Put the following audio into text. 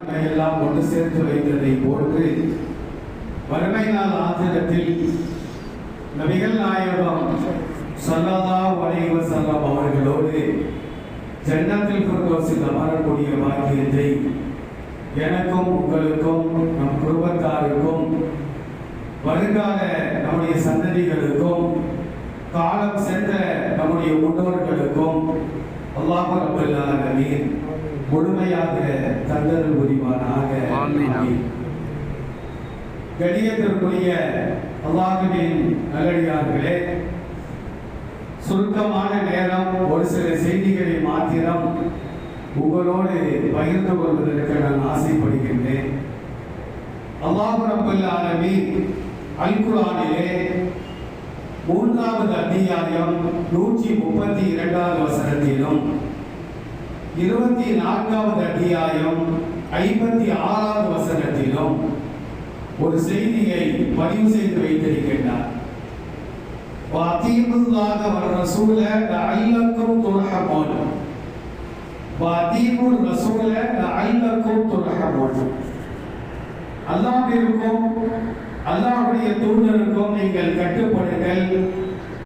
எல்லாம் ஒன்று சேர்த்து வைத்ததை போன்று வறுமை நாள் ஆத்திரத்தில் நபிகள் நாயகம் ஸல்லல்லாஹு அலைஹி வஸல்லம் அவர்களோடு ஜன்னத்துல் ஃபிர்தௌஸில் அமரக்கூடிய பாக்கியத்தை எனக்கும் உங்களுக்கும் நம் குடும்பத்தாருக்கும் வருங்கால நம்முடைய சந்ததிகளுக்கும் காலம் சென்ற நம்முடைய முன்னோர்களுக்கும் அல்லாஹ் ரப்பல் ஆலமீன் முழுமையாக தந்தருள் புரிவானாக. கணியத்திற்குரிய அல்லாஹ்வின் நல்லடியார்களே, சுருக்கமான நேரம் ஒரு சில செய்திகளை மாத்திரம் உங்களோடு பகிர்ந்து கொள்வதற்கு நான் ஆசைப்படுகின்றேன். அல்லாஹ் ரப்பல் ஆலமீன் அல் குர்ஆனிலே 3வது அத்தியாயம் 132வது வசனத்திலும் 24வது அத்தியாயம் 56வது வசனத்திலும் ஒரு செய்தியை பதிவு செய்து வைத்திருக்கின்றார். வஅதீஉல்லாஹ வர்ரசூல லஅல்லக்கும் துர்ஹமூன். வஅதீஉர் ரசூல லஅல்லக்கும் துர்ஹமூன். அல்லாஹ்விற்கும் அல்லாஹ்வுடைய தூதருக்கும் நீங்கள் கட்டுப்படுங்கள்,